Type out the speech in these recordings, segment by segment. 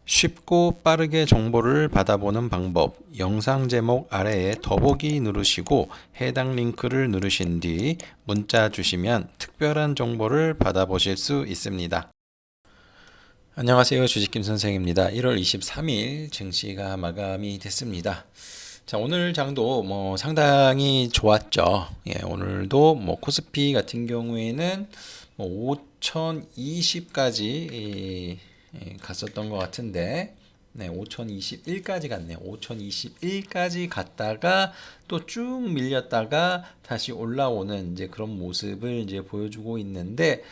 쉽고 빠르게 정보를 받아보는 방법, 영상 제목 아래에 더보기 누르시고 해당 링크를 누르신 뒤 문자 주시면 특별한 정보를 받아보실 수 있습니다. 안녕하세요. 주식김 선생입니다. 1월 23일 증시가 마감이 됐습니다. 자, 오늘 장도 상당히 좋았죠. 오늘도 코스피 같은 경우에는 5020까지 갔었던 것 같은데, 5021까지 갔네요. 5021까지 갔다가 또 쭉 밀렸다가 다시 올라오는 이제 그런 모습을 이제 보여주고 있는데,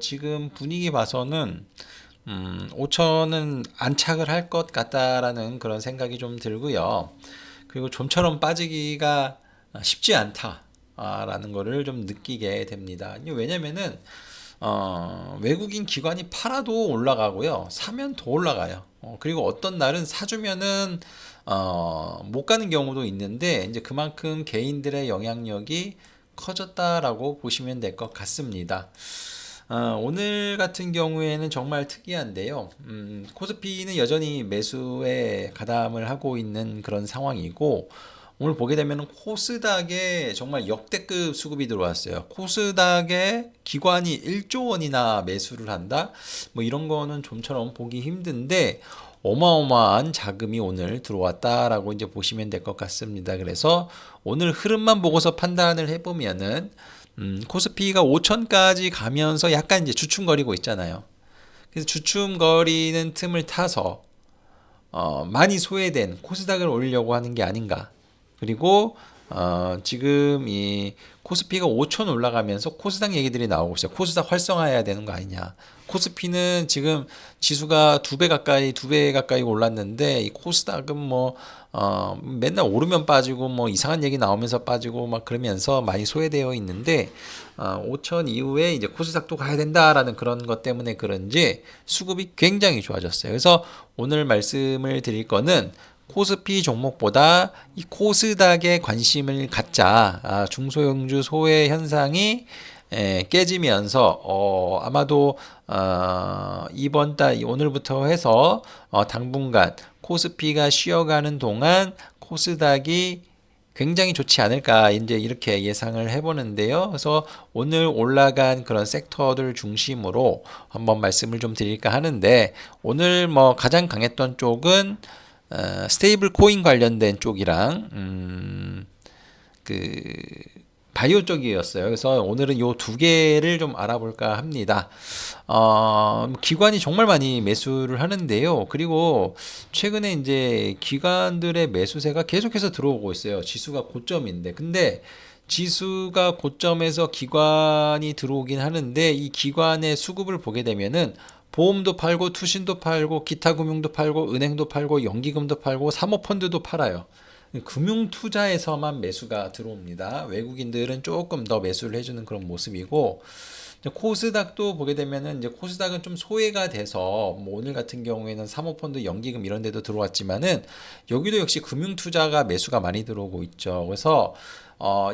지금 분위기 봐서는 5천은 안착을 할 것 같다라는 그런 생각이 좀 들고요. 그리고 좀처럼 빠지기가 쉽지 않다라는 거를 좀 느끼게 됩니다. 왜냐면은 외국인 기관이 팔아도 올라가고요. 사면 더 올라가요. 그리고 어떤 날은 사주면은 못 가는 경우도 있는데, 이제 그만큼 개인들의 영향력이 커졌다라고 보시면 될 것 같습니다. 오늘 같은 경우에는 정말 특이한데요. 코스피는 여전히 매수에 가담을 하고 있는 그런 상황이고, 오늘 보게 되면 코스닥에 정말 역대급 수급이 들어왔어요. 코스닥에 기관이 1조 원이나 매수를 한다? 이런 거는 좀처럼 보기 힘든데, 어마어마한 자금이 오늘 들어왔다라고 이제 보시면 될 것 같습니다. 그래서 오늘 흐름만 보고서 판단을 해보면은, 코스피가 5천까지 가면서 약간 이제 주춤거리고 있잖아요. 그래서 주춤거리는 틈을 타서 많이 소외된 코스닥을 올리려고 하는 게 아닌가. 그리고 지금 이 코스피가 5천 올라가면서 코스닥 얘기들이 나오고 있어요. 코스닥 활성화해야 되는 거 아니냐. 코스피는 지금 지수가 두 배 가까이 올랐는데, 이 코스닥은 맨날 오르면 빠지고 이상한 얘기 나오면서 빠지고 막 그러면서 많이 소외되어 있는데, 5천 이후에 이제 코스닥도 가야 된다라는 그런 것 때문에 그런지 수급이 굉장히 좋아졌어요. 그래서 오늘 말씀을 드릴 거는 코스피 종목보다 이 코스닥에 관심을 갖자. 중소형주 소외 현상이 깨지면서 아마도 이번 달 오늘부터 해서 당분간 코스피가 쉬어가는 동안 코스닥이 굉장히 좋지 않을까 이제 이렇게 예상을 해보는데요. 그래서 오늘 올라간 그런 섹터들 중심으로 한번 말씀을 좀 드릴까 하는데, 오늘 가장 강했던 쪽은 스테이블 코인 관련된 쪽이랑 바이오 쪽이었어요. 그래서 오늘은 요 두 개를 좀 알아볼까 합니다. 기관이 정말 많이 매수를 하는데요. 그리고 최근에 이제 기관들의 매수세가 계속해서 들어오고 있어요. 지수가 고점인데. 근데 지수가 고점에서 기관이 들어오긴 하는데, 이 기관의 수급을 보게 되면은 보험도 팔고 투신도 팔고 기타 금융도 팔고 은행도 팔고 연기금도 팔고 사모펀드도 팔아요. 금융투자에서만 매수가 들어옵니다. 외국인들은 조금 더 매수를 해주는 그런 모습이고, 코스닥도 보게 되면은 이제 코스닥은 좀 소외가 돼서 오늘 같은 경우에는 사모펀드, 연기금 이런 데도 들어왔지만은 여기도 역시 금융투자가 매수가 많이 들어오고 있죠. 그래서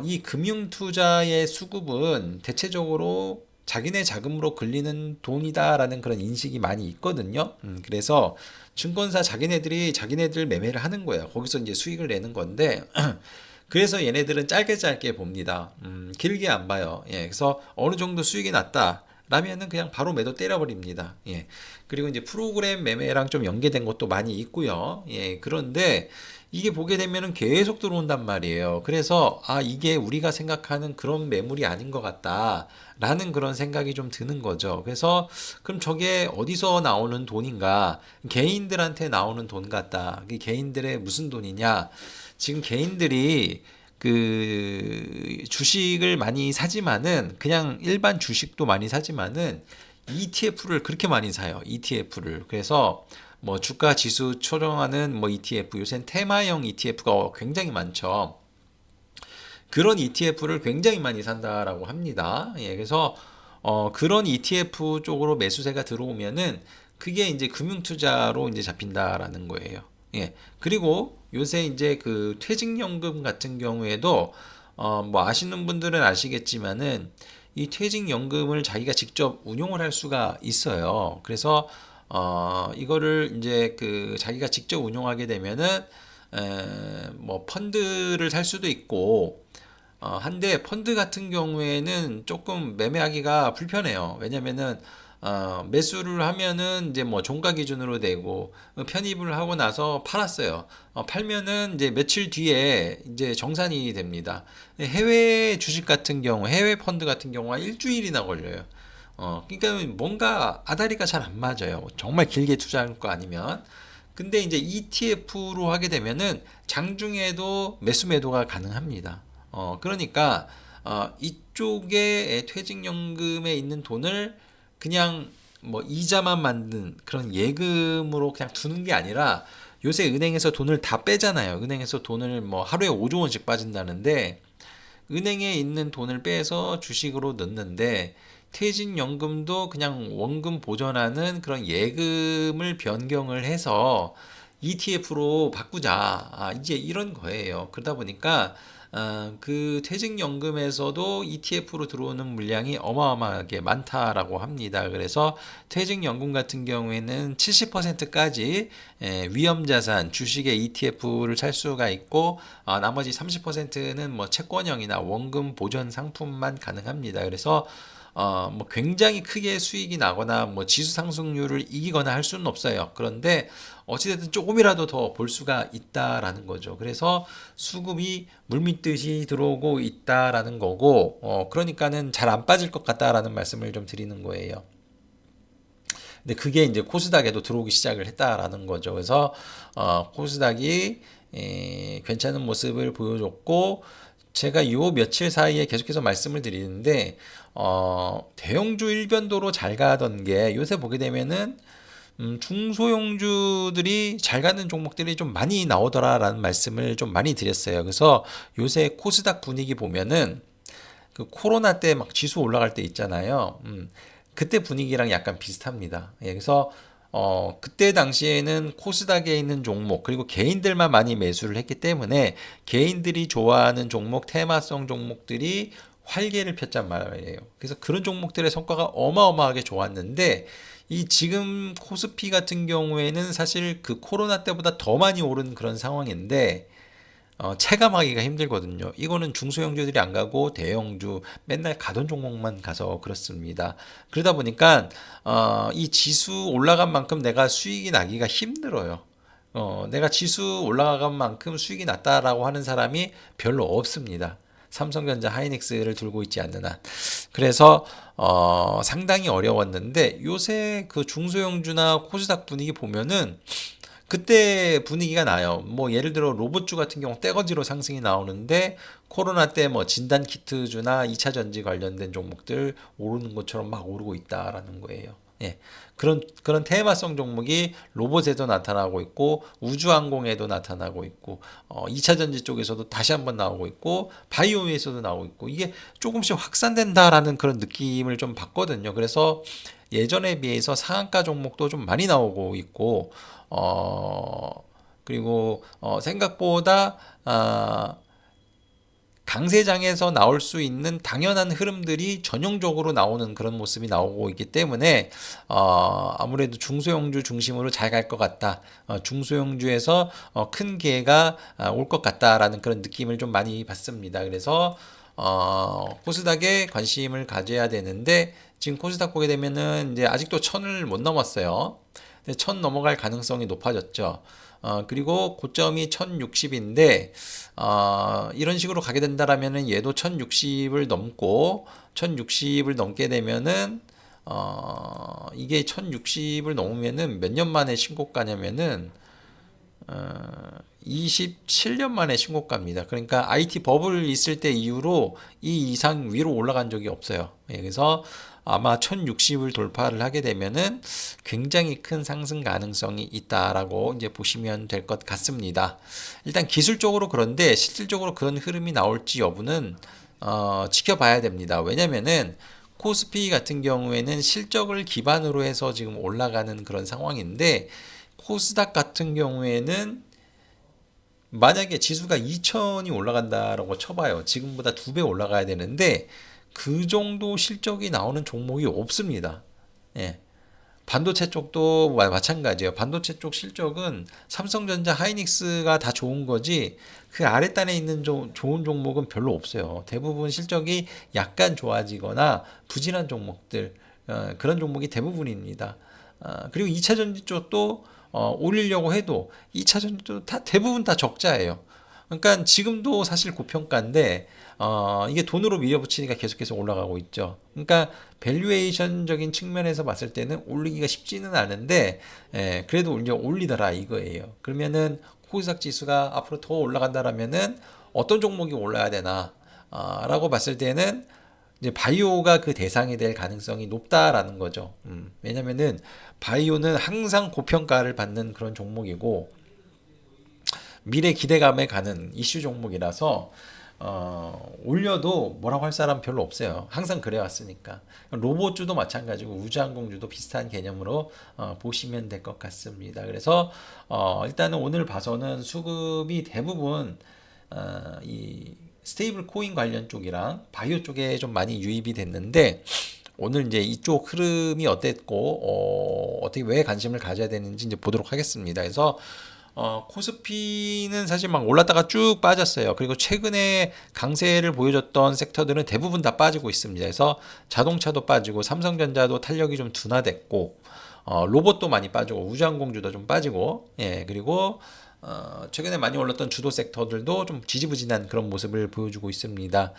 이 금융투자의 수급은 대체적으로 자기네 자금으로 걸리는 돈이다라는 그런 인식이 많이 있거든요. 그래서 증권사 자기네들 매매를 하는 거예요. 거기서 이제 수익을 내는 건데, 그래서 얘네들은 짧게 봅니다. 길게 안 봐요. 그래서 어느 정도 수익이 났다 라면은 그냥 바로 매도 때려버립니다. 그리고 이제 프로그램 매매랑 좀 연계된 것도 많이 있고요. 그런데 이게 보게 되면은 계속 들어온단 말이에요. 그래서 이게 우리가 생각하는 그런 매물이 아닌 것 같다라는 그런 생각이 좀 드는 거죠. 그래서 그럼 저게 어디서 나오는 돈인가? 개인들한테 나오는 돈 같다. 이게 개인들의 무슨 돈이냐? 지금 개인들이 주식을 많이 사지만은, 그냥 일반 주식도 많이 사지만은 ETF를 그렇게 많이 사요. ETF를. 그래서 주가 지수 초정하는 ETF, 요새는 테마형 ETF가 굉장히 많죠. 그런 ETF를 굉장히 많이 산다라고 합니다. 그래서 그런 ETF 쪽으로 매수세가 들어오면은 그게 이제 금융투자로 이제 잡힌다라는 거예요. 그리고 요새 이제 그 퇴직연금 같은 경우에도 뭐 아시는 분들은 아시겠지만은 이 퇴직연금을 자기가 직접 운용을 할 수가 있어요. 그래서 이거를 이제 그 자기가 직접 운용하게 되면은 뭐 펀드를 살 수도 있고 한데 펀드 같은 경우에는 조금 매매하기가 불편해요. 왜냐면은 매수를 하면은 이제 뭐 종가 기준으로 되고 편입을 하고 나서 팔았어요. 팔면은 이제 며칠 뒤에 이제 정산이 됩니다. 해외 주식 같은 경우, 해외 펀드 같은 경우가 일주일이나 걸려요. 그러니까 뭔가 아다리가 잘 안 맞아요. 정말 길게 투자할 거 아니면. 근데 이제 ETF로 하게 되면은 장중에도 매수 매도가 가능합니다. 그러니까 이쪽에 퇴직연금에 있는 돈을 그냥 뭐 이자만 만든 그런 예금으로 그냥 두는 게 아니라 요새 은행에서 돈을 다 빼잖아요. 은행에서 돈을 뭐 하루에 5조 원씩 빠진다는데 은행에 있는 돈을 빼서 주식으로 넣는데 퇴직연금도 그냥 원금 보전하는 그런 예금을 변경을 해서 ETF로 바꾸자. 이제 이런 거예요. 그러다 보니까 그 퇴직연금에서도 ETF로 들어오는 물량이 어마어마하게 많다라고 합니다. 그래서 퇴직연금 같은 경우에는 70%까지 위험자산, 주식의 ETF를 살 수가 있고 나머지 30%는 뭐 채권형이나 원금 보전 상품만 가능합니다. 그래서 뭐 굉장히 크게 수익이 나거나 뭐 지수 상승률을 이기거나 할 수는 없어요. 그런데 어찌됐든 조금이라도 더 볼 수가 있다라는 거죠. 그래서 수급이 물밀듯이 들어오고 있다라는 거고, 그러니까는 잘 안 빠질 것 같다라는 말씀을 좀 드리는 거예요. 근데 그게 이제 코스닥에도 들어오기 시작을 했다라는 거죠. 그래서 코스닥이 괜찮은 모습을 보여줬고, 제가 요 며칠 사이에 계속해서 말씀을 드리는데 대형주 일변도로 잘 가던 게 요새 보게 되면은 중소형주들이 잘 가는 종목들이 좀 많이 나오더라라는 말씀을 좀 많이 드렸어요. 그래서 요새 코스닥 분위기 보면은 그 코로나 때 막 지수 올라갈 때 있잖아요. 그때 분위기랑 약간 비슷합니다. 예, 그래서 그때 당시에는 코스닥에 있는 종목 그리고 개인들만 많이 매수를 했기 때문에 개인들이 좋아하는 종목, 테마성 종목들이 활개를 폈단 말이에요. 그래서 그런 종목들의 성과가 어마어마하게 좋았는데 이 지금 코스피 같은 경우에는 사실 그 코로나 때보다 더 많이 오른 그런 상황인데 체감하기가 힘들거든요. 이거는 중소형주들이 안 가고 대형주 맨날 가던 종목만 가서 그렇습니다. 그러다 보니까 이 지수 올라간 만큼 내가 수익이 나기가 힘들어요. 내가 지수 올라간 만큼 수익이 났다라고 하는 사람이 별로 없습니다. 삼성전자, 하이닉스를 들고 있지 않는 한. 그래서 상당히 어려웠는데 요새 그 중소형주나 코스닥 분위기 보면은 그때 분위기가 나요. 뭐 예를 들어 로봇주 같은 경우 떼거지로 상승이 나오는데 코로나 때 뭐 진단 키트주나 2차 전지 관련된 종목들 오르는 것처럼 막 오르고 있다라는 거예요. 예. 그런 테마성 종목이 로봇에도 나타나고 있고 우주항공에도 나타나고 있고 2차 전지 쪽에서도 다시 한번 나오고 있고 바이오에서도 나오고 있고 이게 조금씩 확산된다라는 그런 느낌을 좀 받거든요. 그래서 예전에 비해서 상한가 종목도 좀 많이 나오고 있고 그리고 생각보다 강세장에서 나올 수 있는 당연한 흐름들이 전형적으로 나오는 그런 모습이 나오고 있기 때문에 아무래도 중소형주 중심으로 잘 갈 것 같다. 중소형주에서 큰 기회가 올 것 같다라는 그런 느낌을 좀 많이 받습니다. 그래서 코스닥에 관심을 가져야 되는데 지금 코스닥 보게 되면은 이제 아직도 1000을 못 넘었어요. 근데 1000 넘어갈 가능성이 높아졌죠. 그리고 고점이 1060인데 이런 식으로 가게 된다라면은 얘도 1060을 넘고 1060을 넘게 되면은 이게 1060을 넘으면은 몇 년 만에 신고가냐면은 27년 만에 신고가입니다. 그러니까 IT 버블 있을 때 이후로 이 이상 위로 올라간 적이 없어요. 예, 그래서 아마 1060을 돌파를 하게 되면은 굉장히 큰 상승 가능성이 있다라고 이제 보시면 될 것 같습니다. 일단 기술적으로 그런데 실질적으로 그런 흐름이 나올지 여부는 지켜봐야 됩니다. 왜냐면은 코스피 같은 경우에는 실적을 기반으로 해서 지금 올라가는 그런 상황인데 코스닥 같은 경우에는 만약에 지수가 2천이 올라간다라고 쳐봐요. 지금보다 2배 올라가야 되는데 그 정도 실적이 나오는 종목이 없습니다. 예. 반도체 쪽도 마찬가지예요. 반도체 쪽 실적은 삼성전자, 하이닉스가 다 좋은 거지 그 아랫단에 있는 좋은 종목은 별로 없어요. 대부분 실적이 약간 좋아지거나 부진한 종목들 그런 종목이 대부분입니다. 그리고 2차 전지 쪽도 올리려고 해도 2차 전지도 다 대부분 다 적자예요. 그러니까 지금도 사실 고평가인데 이게 돈으로 밀어붙이니까 계속해서 올라가고 있죠. 그러니까 밸류에이션적인 측면에서 봤을 때는 올리기가 쉽지는 않은데 그래도 올리더라 이거예요. 그러면은 코스닥 지수가 앞으로 더 올라간다라면은 어떤 종목이 올라야 되나 라고 봤을 때는 이제 바이오가 그 대상이 될 가능성이 높다라는 거죠. 왜냐면은 바이오는 항상 고평가를 받는 그런 종목이고 미래 기대감에 가는 이슈 종목이라서 올려도 뭐라고 할 사람 별로 없어요. 항상 그래왔으니까. 로봇주도 마찬가지고 우주항공주도 비슷한 개념으로 보시면 될 것 같습니다. 그래서 일단은 오늘 봐서는 수급이 대부분 이 스테이블 코인 관련 쪽이랑 바이오 쪽에 좀 많이 유입이 됐는데 오늘 이제 이쪽 흐름이 어땠고 어떻게 왜 관심을 가져야 되는지 이제 보도록 하겠습니다. 그래서 코스피는 사실 막 올랐다가 쭉 빠졌어요. 그리고 최근에 강세를 보여줬던 섹터들은 대부분 다 빠지고 있습니다. 그래서 자동차도 빠지고 삼성전자도 탄력이 좀 둔화됐고 로봇도 많이 빠지고 우주항공주도 좀 빠지고 그리고 최근에 많이 올랐던 주도 섹터들도 좀 지지부진한 그런 모습을 보여주고 있습니다.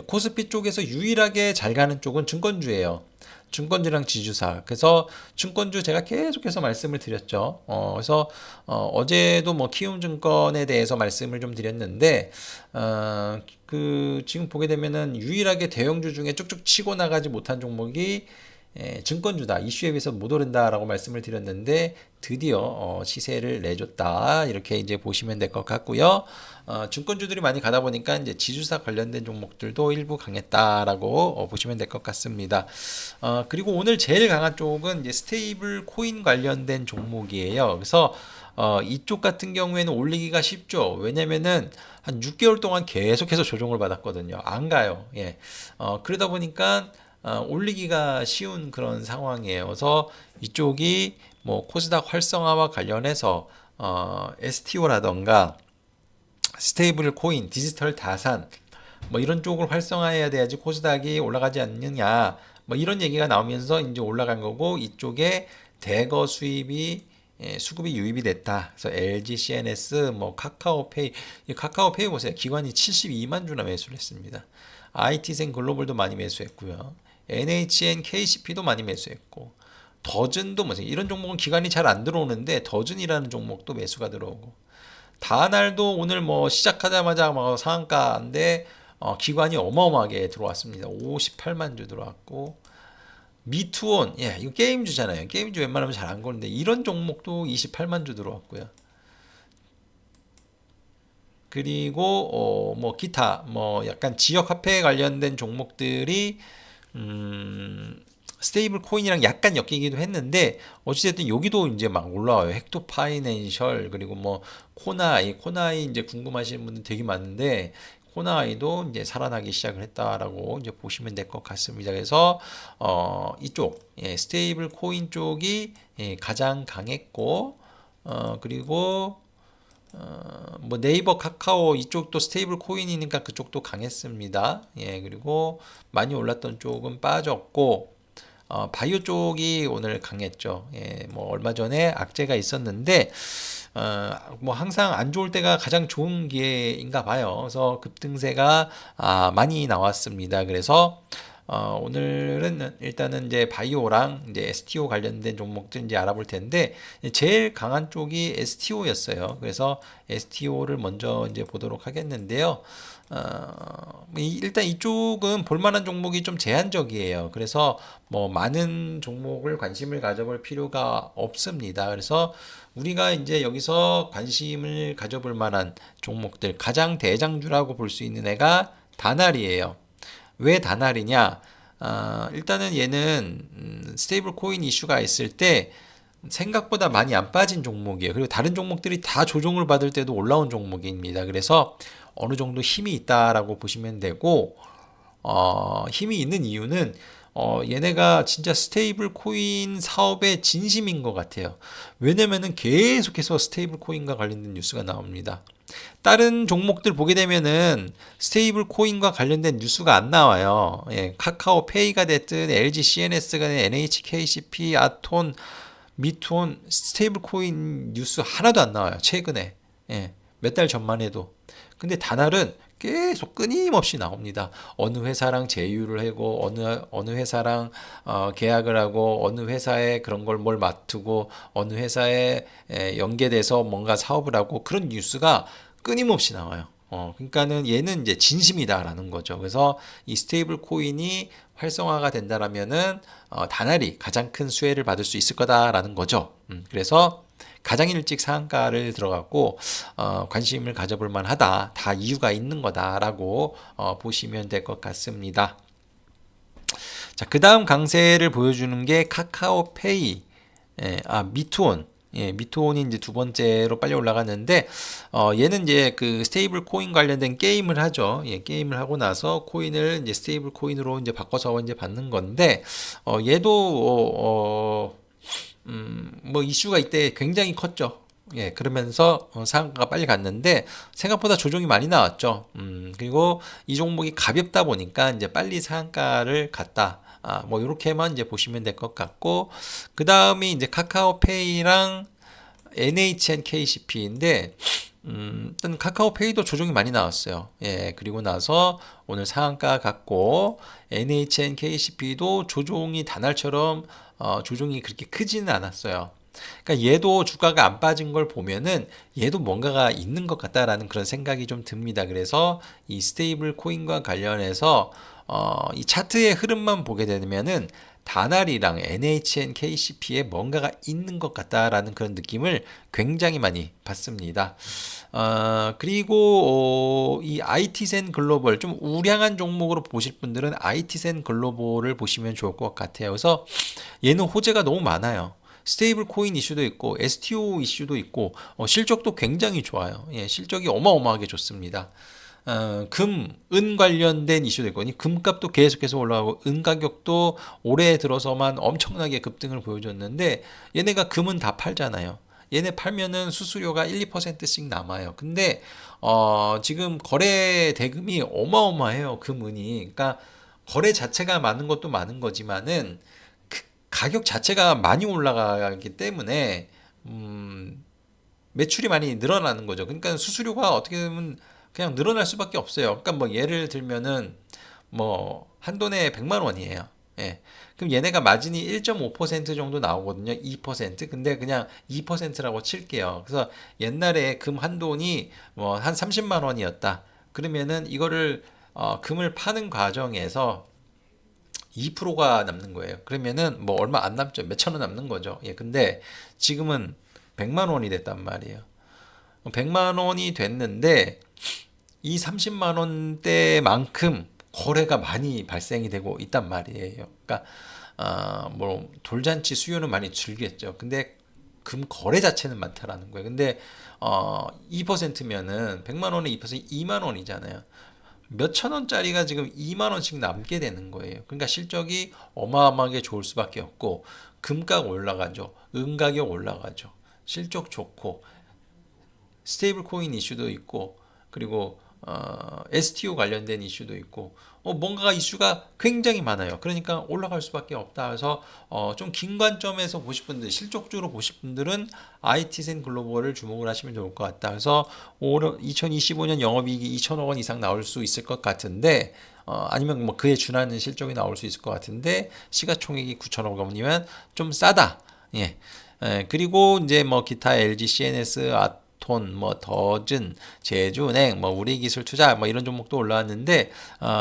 코스피 쪽에서 유일하게 잘 가는 쪽은 증권주예요. 증권주랑 지주사. 그래서 증권주 제가 계속해서 말씀을 드렸죠. 그래서 어제도 뭐 키움증권에 대해서 말씀을 좀 드렸는데 그 지금 보게 되면은 유일하게 대형주 중에 쭉쭉 치고 나가지 못한 종목이 증권주다. 이슈에 비해서 못 오른다라고 말씀을 드렸는데 드디어 시세를 내줬다. 이렇게 이제 보시면 될 것 같고요. 증권주들이 많이 가다 보니까 이제 지주사 관련된 종목들도 일부 강했다라고 보시면 될 것 같습니다. 그리고 오늘 제일 강한 쪽은 이제 스테이블 코인 관련된 종목이에요. 그래서 이쪽 같은 경우에는 올리기가 쉽죠. 왜냐면은 한 6개월 동안 계속해서 조정을 받았거든요. 안 가요. 그러다 보니까 올리기가 쉬운 그런 상황이에요. 그래서 이쪽이 뭐 코스닥 활성화와 관련해서 STO라던가 스테이블 코인, 디지털 자산 뭐 이런 쪽을 활성화해야 돼야지 코스닥이 올라가지 않느냐 뭐 이런 얘기가 나오면서 이제 올라간 거고 이쪽에 대거 수입이 수급이 유입이 됐다. 그래서 LG, CNS, 뭐 카카오페이, 이 카카오페이 보세요. 기관이 72만 주나 매수를 했습니다. IT생 글로벌도 많이 매수했고요. NHN, KCP도 많이 매수했고 더즌도 뭐 이런 종목은 기관이 잘 안 들어오는데 더즌이라는 종목도 매수가 들어오고 다날도 오늘 뭐 시작하자마자 뭐 상한가인데 기관이 어마어마하게 들어왔습니다. 58만 주 들어왔고 미투온 이거 게임주잖아요. 게임주 웬만하면 잘 안 거는데 이런 종목도 28만 주 들어왔고요. 그리고 뭐 기타 뭐 약간 지역 화폐 관련된 종목들이 스테이블 코인이랑 약간 엮이기도 했는데 어찌됐든 여기도 이제 막 올라와요. 헥토 파이낸셜 그리고 뭐 코나이 이제 궁금하시는 분들 되게 많은데 코나이도 이제 살아나기 시작을 했다라고 이제 보시면 될 것 같습니다. 그래서 이쪽 스테이블 코인 쪽이 가장 강했고 그리고 뭐 네이버, 카카오 이쪽도 스테이블 코인이니까 그쪽도 강했습니다. 그리고 많이 올랐던 쪽은 빠졌고 바이오 쪽이 오늘 강했죠. 뭐 얼마 전에 악재가 있었는데 뭐 항상 안 좋을 때가 가장 좋은 기회인가 봐요. 그래서 급등세가 많이 나왔습니다. 그래서 오늘은 일단은 이제 바이오랑 이제 STO 관련된 종목들 이제 알아볼 텐데 제일 강한 쪽이 STO였어요. 그래서 STO를 먼저 이제 보도록 하겠는데요. 일단 이쪽은 볼만한 종목이 좀 제한적이에요. 그래서 뭐 많은 종목을 관심을 가져볼 필요가 없습니다. 그래서 우리가 이제 여기서 관심을 가져볼 만한 종목들 가장 대장주라고 볼 수 있는 애가 다날이에요. 왜 다날이냐? 일단은 얘는 스테이블 코인 이슈가 있을 때 생각보다 많이 안 빠진 종목이에요. 그리고 다른 종목들이 다 조정을 받을 때도 올라온 종목입니다. 그래서 어느 정도 힘이 있다라고 보시면 되고, 힘이 있는 이유는 얘네가 진짜 스테이블 코인 사업의 진심인 것 같아요. 왜냐면은 계속해서 스테이블 코인과 관련된 뉴스가 나옵니다. 다른 종목들 보게 되면은 스테이블 코인과 관련된 뉴스가 안 나와요. 예, 카카오페이가 됐든 LG CNS가 됐든 NHKCP, 아톤, 미투온 스테이블 코인 뉴스 하나도 안 나와요. 최근에. 예, 몇 달 전만 해도. 근데 다날은 계속 끊임없이 나옵니다. 어느 회사랑 제휴를 하고 어느 회사랑 계약을 하고 어느 회사에 그런 걸 뭘 맡고 어느 회사에 연계돼서 뭔가 사업을 하고 그런 뉴스가 끊임없이 나와요. 그러니까는 얘는 이제 진심이다라는 거죠. 그래서 이 스테이블 코인이 활성화가 된다라면은 다날이 가장 큰 수혜를 받을 수 있을 거다라는 거죠. 그래서 가장 일찍 상한가를 들어갔고 관심을 가져볼 만하다. 다 이유가 있는 거다라고 보시면 될 것 같습니다. 자, 그 다음 강세를 보여주는 게 카카오페이, 미투온. 예, 미투온이 이제 두 번째로 빨리 올라갔는데, 얘는 이제 그 스테이블 코인 관련된 게임을 하죠. 예, 게임을 하고 나서 코인을 이제 스테이블 코인으로 이제 바꿔서 이제 받는 건데, 얘도, 뭐 이슈가 이때 굉장히 컸죠. 예, 그러면서 상한가가 빨리 갔는데 생각보다 조정이 많이 나왔죠. 그리고 이 종목이 가볍다 보니까 이제 빨리 상한가를 갔다. 뭐 이렇게만 이제 보시면 될 것 같고 그 다음이 이제 카카오페이랑 NHNKCP인데 일단 카카오페이도 조정이 많이 나왔어요. 예, 그리고 나서 오늘 상한가 갔고 NHNKCP도 조정이 단알처럼 조정이 그렇게 크지는 않았어요. 그러니까 얘도 주가가 안 빠진 걸 보면은 얘도 뭔가가 있는 것 같다라는 그런 생각이 좀 듭니다. 그래서 이 스테이블 코인과 관련해서 이 차트의 흐름만 보게 되면은 다날이랑 NHN KCP에 뭔가가 있는 것 같다라는 그런 느낌을 굉장히 많이 받습니다. 그리고 이 IT센 글로벌 좀 우량한 종목으로 보실 분들은 IT센 글로벌을 보시면 좋을 것 같아요. 그래서 얘는 호재가 너무 많아요. 스테이블 코인 이슈도 있고 STO 이슈도 있고 실적도 굉장히 좋아요. 예, 실적이 어마어마하게 좋습니다. 은 관련된 이슈도 있고 금값도 계속해서 올라가고 은 가격도 올해 들어서만 엄청나게 급등을 보여줬는데 얘네가 금은 다 팔잖아요. 얘네 팔면은 수수료가 1, 2%씩 남아요. 근데 지금 거래 대금이 어마어마해요. 금은이. 그러니까 거래 자체가 많은 것도 많은 거지만은 가격 자체가 많이 올라가기 때문에 매출이 많이 늘어나는 거죠. 그러니까 수수료가 어떻게 보면 그냥 늘어날 수밖에 없어요. 그러니까 뭐 예를 들면은 뭐 한돈에 100만 원이에요. 예. 그럼 얘네가 마진이 1.5% 정도 나오거든요. 2%. 근데 그냥 2%라고 칠게요. 그래서 옛날에 금 한돈이 뭐 한 30만 원이었다. 그러면은 이거를 금을 파는 과정에서 2%가 남는 거예요. 그러면은 뭐 얼마 안 남죠. 몇천 원 남는 거죠. 예, 근데 지금은 100만 원이 됐단 말이에요. 100만 원이 됐는데 이 30만 원대만큼 거래가 많이 발생이 되고 있단 말이에요. 그러니까 뭐 돌잔치 수요는 많이 줄겠죠. 근데 금 거래 자체는 많다라는 거예요. 근데 2%면은 100만 원에 2% 2만 원이잖아요. 몇천 원짜리가 지금 2만 원씩 남게 되는 거예요. 그러니까 실적이 어마어마하게 좋을 수밖에 없고 금값 올라가죠. 은 가격 올라가죠. 실적 좋고 스테이블 코인 이슈도 있고 그리고 STO 관련된 이슈도 있고 뭔가 이슈가 굉장히 많아요. 그러니까 올라갈 수밖에 없다. 그래서 좀 긴 관점에서 보실 분들, 실적적으로 보실 분들은 IT센 글로벌을 주목을 하시면 좋을 것 같다. 그래서 2025년 영업이익이 2천억 원 이상 나올 수 있을 것 같은데 아니면 뭐 그에 준하는 실적이 나올 수 있을 것 같은데 시가총액이 9천억 원이면 좀 싸다. 예. 그리고 이제 뭐 기타 LG, CNS, 톤, 뭐 더즌, 제주은행, 뭐 우리기술투자 뭐 이런 종목도 올라왔는데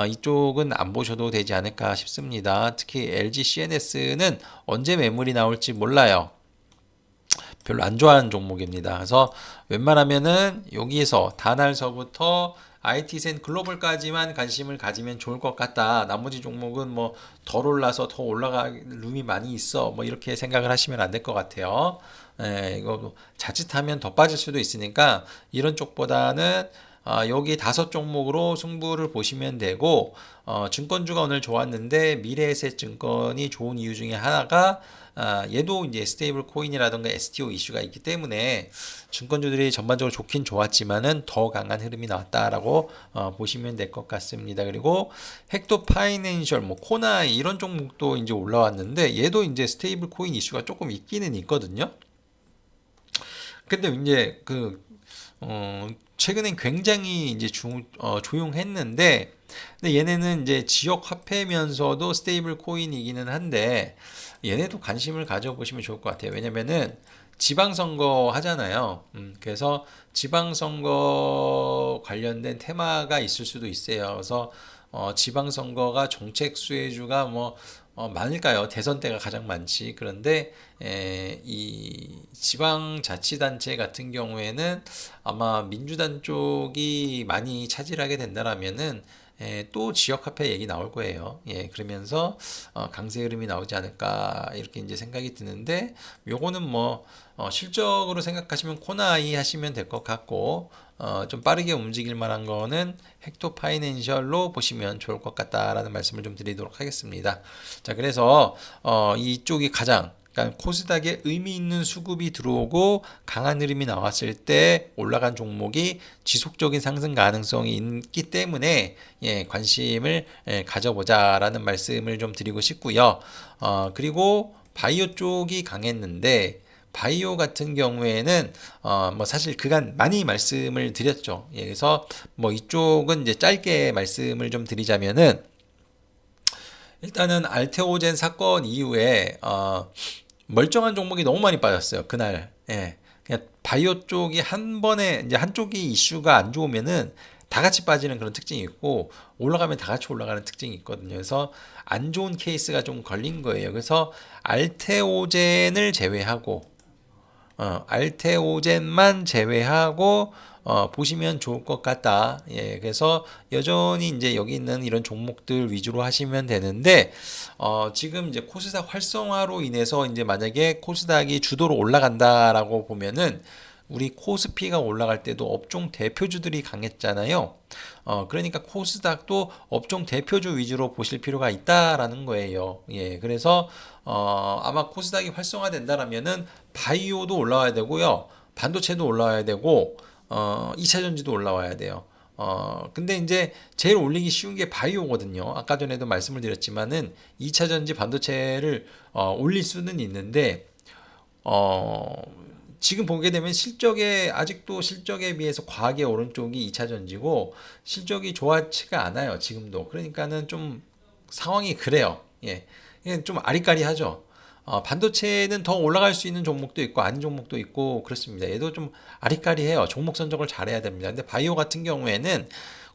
이쪽은 안 보셔도 되지 않을까 싶습니다. 특히 LG CNS는 언제 매물이 나올지 몰라요. 별로 안 좋아하는 종목입니다. 그래서 웬만하면은 여기에서 다날서부터 IT센 글로벌까지만 관심을 가지면 좋을 것 같다. 나머지 종목은 뭐 덜 올라서 더 올라갈 룸이 많이 있어. 뭐 이렇게 생각을 하시면 안 될 것 같아요. 이거 자칫하면 더 빠질 수도 있으니까 이런 쪽보다는 여기 5종목으로 승부를 보시면 되고, 증권주가 오늘 좋았는데 미래에셋 증권이 좋은 이유 중에 하나가 얘도 이제 스테이블 코인이라든가 STO 이슈가 있기 때문에 증권주들이 전반적으로 좋긴 좋았지만은 더 강한 흐름이 나왔다라고 보시면 될 것 같습니다. 그리고 헥토 파이낸셜, 뭐 코나이 이런 종목도 이제 올라왔는데 얘도 이제 스테이블 코인 이슈가 조금 있기는 있거든요. 근데 이제 최근엔 굉장히 이제 조용했는데, 근데 얘네는 이제 지역 화폐면서도 스테이블 코인이기는 한데, 얘네도 관심을 가져보시면 좋을 것 같아요. 왜냐면은 지방선거 하잖아요. 그래서 지방선거 관련된 테마가 있을 수도 있어요. 그래서 지방선거가 정책 수혜주가 뭐 많을까요? 대선 때가 가장 많지. 그런데 이 지방자치단체 같은 경우에는 아마 민주당 쪽이 많이 차지하게 된다라면은 또 지역화폐 얘기 나올 거예요. 그러면서 강세 흐름이 나오지 않을까 이렇게 이제 생각이 드는데, 요거는 뭐 실적으로 생각하시면 코나이 하시면 될 것 같고, 좀 빠르게 움직일 만한 거는 헥토 파이낸셜로 보시면 좋을 것 같다라는 말씀을 좀 드리도록 하겠습니다. 자, 그래서 이쪽이 가장, 그러니까 코스닥에 의미 있는 수급이 들어오고 강한 흐름이 나왔을 때 올라간 종목이 지속적인 상승 가능성이 있기 때문에 관심을 가져보자라는 말씀을 좀 드리고 싶고요. 그리고 바이오 쪽이 강했는데, 바이오 같은 경우에는 뭐 사실 그간 많이 말씀을 드렸죠. 그래서 뭐 이쪽은 이제 짧게 말씀을 좀 드리자면은, 일단은 알테오젠 사건 이후에 멀쩡한 종목이 너무 많이 빠졌어요. 그날. 그냥 바이오 쪽이 한 번에 이제 한쪽이 이슈가 안 좋으면은 다 같이 빠지는 그런 특징이 있고, 올라가면 다 같이 올라가는 특징이 있거든요. 그래서 안 좋은 케이스가 좀 걸린 거예요. 그래서 알테오젠을 제외하고, 알테오젠만 제외하고 보시면 좋을 것 같다. 그래서 여전히 이제 여기 있는 이런 종목들 위주로 하시면 되는데, 지금 이제 코스닥 활성화로 인해서 이제 만약에 코스닥이 주도로 올라간다라고 보면은 우리 코스피가 올라갈 때도 업종 대표주들이 강했잖아요. 그러니까 코스닥도 업종 대표주 위주로 보실 필요가 있다라는 거예요. 그래서 아마 코스닥이 활성화된다라면은 바이오도 올라와야 되고요. 반도체도 올라와야 되고, 2차 전지도 올라와야 돼요. 근데 이제 제일 올리기 쉬운 게 바이오거든요. 아까 전에도 말씀을 드렸지만은 2차 전지 반도체를 올릴 수는 있는데, 어, 지금 보게 되면 아직도 실적에 비해서 과하게 오른쪽이 2차 전지고 실적이 좋지가 않아요. 지금도. 그러니까는 좀 상황이 그래요. 이게 좀 아리까리하죠. 반도체는 더 올라갈 수 있는 종목도 있고 아닌 종목도 있고 그렇습니다. 얘도 좀 아리까리해요. 종목 선정을 잘해야 됩니다. 근데 바이오 같은 경우에는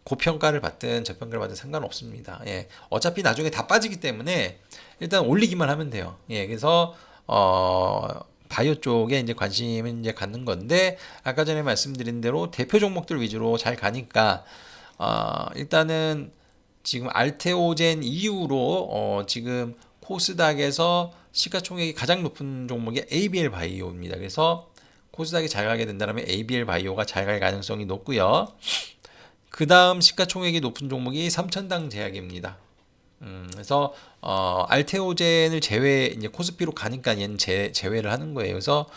고평가를 받든 저평가를 받든 상관없습니다. 어차피 나중에 다 빠지기 때문에 일단 올리기만 하면 돼요. 그래서 바이오 쪽에 이제 관심을 이제 갖는 건데, 아까 전에 말씀드린 대로 대표 종목들 위주로 잘 가니까 일단은 지금 알테오젠 이후로 지금 코스닥에서 시가총액이 가장 높은 종목이 ABL 바이오입니다. 그래서 코스닥이 잘 가게 된다면 ABL 바이오가 잘 갈 가능성이 높고요. 그 다음 시가총액이 높은 종목이 삼천당 제약입니다. 그래서 알테오젠을 이제 코스피로 가니까 얘는 제외를 하는 거예요. 그래서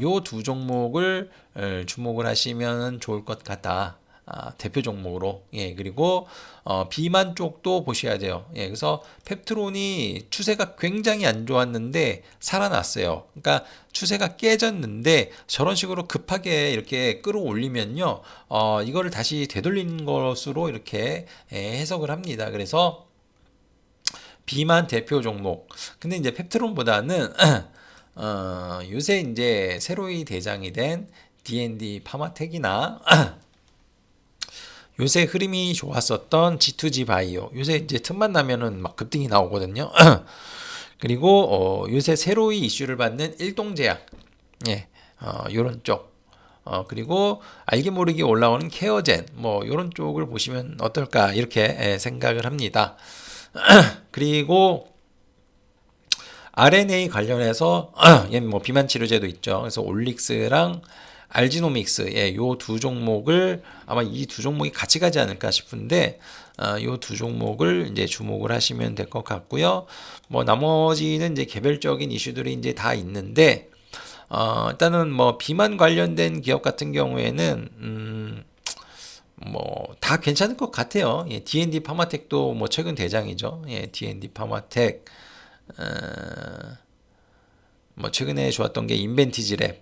요 두 종목을 주목을 하시면 좋을 것 같다. 대표 종목으로. 그리고 비만 쪽도 보셔야 돼요. 그래서 펩트론이 추세가 굉장히 안 좋았는데 살아났어요. 그러니까 추세가 깨졌는데 저런 식으로 급하게 이렇게 끌어올리면요, 이거를 다시 되돌리는 것으로 이렇게 해석을 합니다. 그래서 비만 대표 종목. 근데 이제 펩트론보다는 요새 이제 새로이 대장이 된 D&D 파마텍이나 요새 흐름이 좋았었던 G2G 바이오. 요새 이제 틈만 나면은 막 급등이 나오거든요. 그리고 요새 새로이 이슈를 받는 일동제약. 요런 쪽. 그리고 알게 모르게 올라오는 케어젠 뭐 이런 쪽을 보시면 어떨까 이렇게 생각을 합니다. 그리고 RNA 관련해서 뭐 비만 치료제도 있죠. 그래서 올릭스랑 알지노믹스 요 두 종목을 아마 이 두 종목이 같이 가지 않을까 싶은데 요 두 종목을 이제 주목을 하시면 될 것 같고요. 뭐 나머지는 이제 개별적인 이슈들이 이제 다 있는데 일단은 뭐 비만 관련된 기업 같은 경우에는 뭐 다 괜찮을 것 같아요. 예, D&D 파마텍도 뭐 최근 대장이죠. 예, D&D 파마텍 뭐 최근에 좋았던 게 인벤티지랩,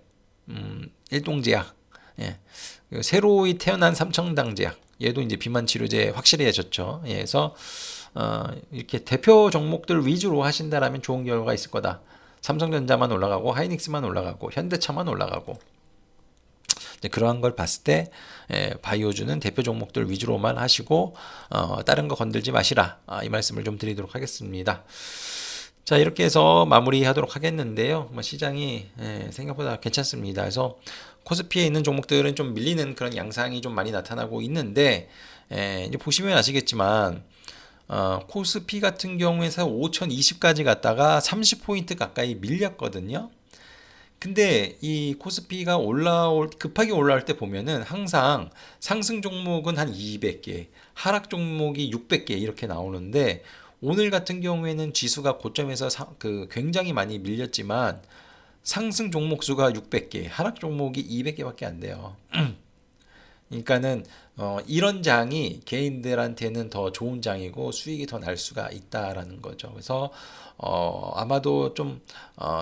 일동제약, 예, 그리고 새로이 태어난 삼청당제약, 얘도 이제 비만 치료제 확실히 해줬죠. 예, 그래서 이렇게 대표 종목들 위주로 하신다라면 좋은 결과가 있을 거다. 삼성전자만 올라가고 하이닉스만 올라가고 현대차만 올라가고 그러한 걸 봤을 때 바이오주는 대표 종목들 위주로만 하시고 다른 거 건들지 마시라 이 말씀을 좀 드리도록 하겠습니다. 자 이렇게 해서 마무리하도록 하겠는데요. 뭐 시장이 생각보다 괜찮습니다. 그래서 코스피에 있는 종목들은 좀 밀리는 그런 양상이 좀 많이 나타나고 있는데 이제 보시면 아시겠지만 코스피 같은 경우에서 5020까지 갔다가 30포인트 가까이 밀렸거든요. 근데 이 코스피가 급하게 올라올 때 보면은 항상 상승 종목은 한 200개, 하락 종목이 600개 이렇게 나오는데 오늘 같은 경우에는 지수가 고점에서 굉장히 많이 밀렸지만 상승 종목 수가 600개, 하락 종목이 200개밖에 안 돼요. 그러니까는 이런 장이 개인들한테는 더 좋은 장이고 수익이 더 날 수가 있다라는 거죠. 그래서 아마도 좀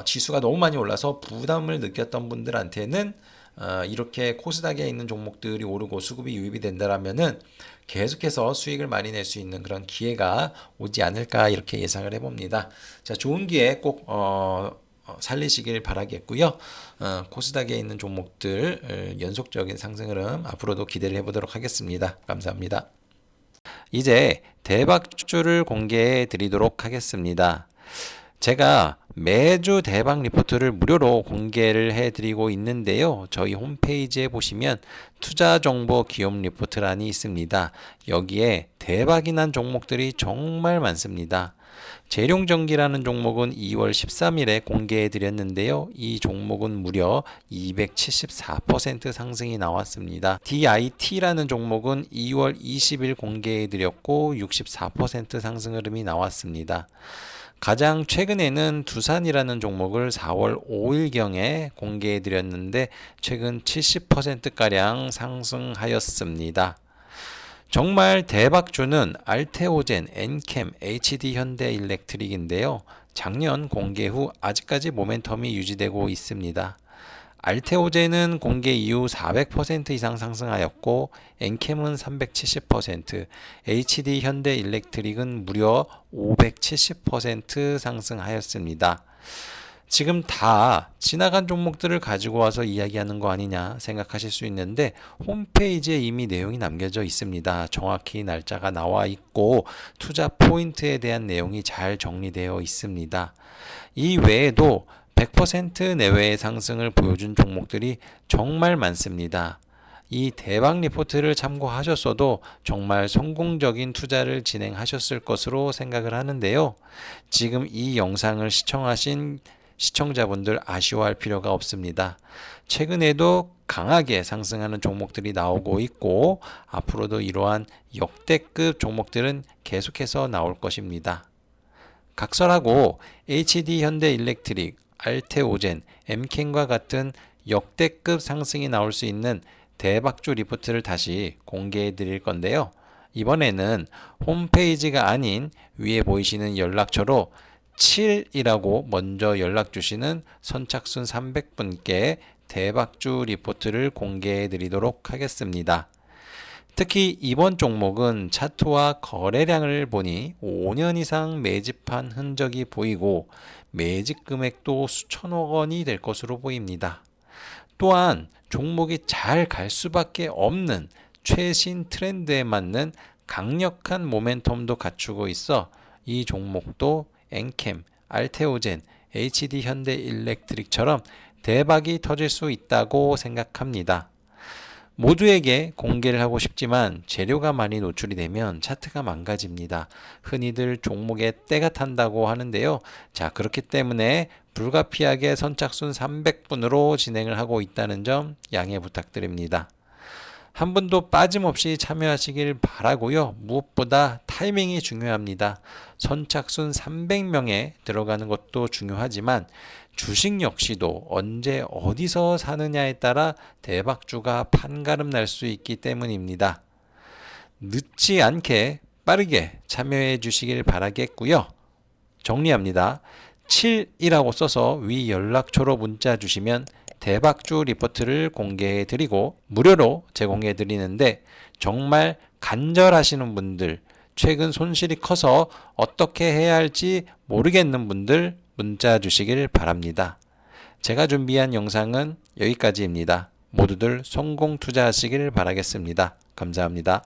지수가 너무 많이 올라서 부담을 느꼈던 분들한테는 이렇게 코스닥에 있는 종목들이 오르고 수급이 유입이 된다라면은 계속해서 수익을 많이 낼 수 있는 그런 기회가 오지 않을까 이렇게 예상을 해봅니다. 자, 좋은 기회 꼭 살리시길 바라겠고요. 코스닥에 있는 종목들 연속적인 상승 흐름 앞으로도 기대를 해보도록 하겠습니다. 감사합니다. 이제 대박주를 공개해 드리도록 하겠습니다. 제가 매주 대박 리포트를 무료로 공개를 해드리고 있는데요. 저희 홈페이지에 보시면 투자 정보 기업 리포트란이 있습니다. 여기에 대박이 난 종목들이 정말 많습니다. 재룡전기라는 종목은 2월 13일에 공개해 드렸는데요. 이 종목은 무려 274% 상승이 나왔습니다. DIT라는 종목은 2월 20일 공개해 드렸고 64% 상승 흐름이 나왔습니다. 가장 최근에는 두산이라는 종목을 4월 5일경에 공개해 드렸는데 최근 70%가량 상승하였습니다. 정말 대박주는 알테오젠, 엔캠, HD현대일렉트릭인데요. 작년 공개 후 아직까지 모멘텀이 유지되고 있습니다. 알테오젠은 공개 이후 400% 이상 상승하였고 엔캠은 370%, HD현대일렉트릭은 무려 570% 상승하였습니다. 지금 다 지나간 종목들을 가지고 와서 이야기하는 거 아니냐 생각하실 수 있는데 홈페이지에 이미 내용이 남겨져 있습니다. 정확히 날짜가 나와 있고 투자 포인트에 대한 내용이 잘 정리되어 있습니다. 이 외에도 100% 내외의 상승을 보여준 종목들이 정말 많습니다. 이 대박 리포트를 참고하셨어도 정말 성공적인 투자를 진행하셨을 것으로 생각을 하는데요. 지금 이 영상을 시청하신 시청자분들 아쉬워할 필요가 없습니다. 최근에도 강하게 상승하는 종목들이 나오고 있고 앞으로도 이러한 역대급 종목들은 계속해서 나올 것입니다. 각설하고 HD현대일렉트릭, 알테오젠, 엠켄과 같은 역대급 상승이 나올 수 있는 대박주 리포트를 다시 공개해 드릴 건데요. 이번에는 홈페이지가 아닌 위에 보이시는 연락처로 7이라고 먼저 연락 주시는 선착순 300분께 대박주 리포트를 공개해 드리도록 하겠습니다. 특히 이번 종목은 차트와 거래량을 보니 5년 이상 매집한 흔적이 보이고 매집 금액도 수천억 원이 될 것으로 보입니다. 또한 종목이 잘 갈 수밖에 없는 최신 트렌드에 맞는 강력한 모멘텀도 갖추고 있어 이 종목도 엔캠, 알테오젠, HD현대일렉트릭처럼 대박이 터질 수 있다고 생각합니다. 모두에게 공개를 하고 싶지만 재료가 많이 노출이 되면 차트가 망가집니다. 흔히들 종목에 때가 탄다고 하는데요. 자, 그렇기 때문에 불가피하게 선착순 300분으로 진행을 하고 있다는 점 양해 부탁드립니다. 한 분도 빠짐없이 참여하시길 바라고요. 무엇보다 타이밍이 중요합니다. 선착순 300명에 들어가는 것도 중요하지만 주식 역시도 언제 어디서 사느냐에 따라 대박주가 판가름 날 수 있기 때문입니다. 늦지 않게 빠르게 참여해 주시길 바라겠고요. 정리합니다. 7이라고 써서 위 연락처로 문자 주시면 대박주 리포트를 공개해 드리고 무료로 제공해 드리는데 정말 간절하시는 분들, 최근 손실이 커서 어떻게 해야 할지 모르겠는 분들 문자 주시길 바랍니다. 제가 준비한 영상은 여기까지입니다. 모두들 성공 투자하시길 바라겠습니다. 감사합니다.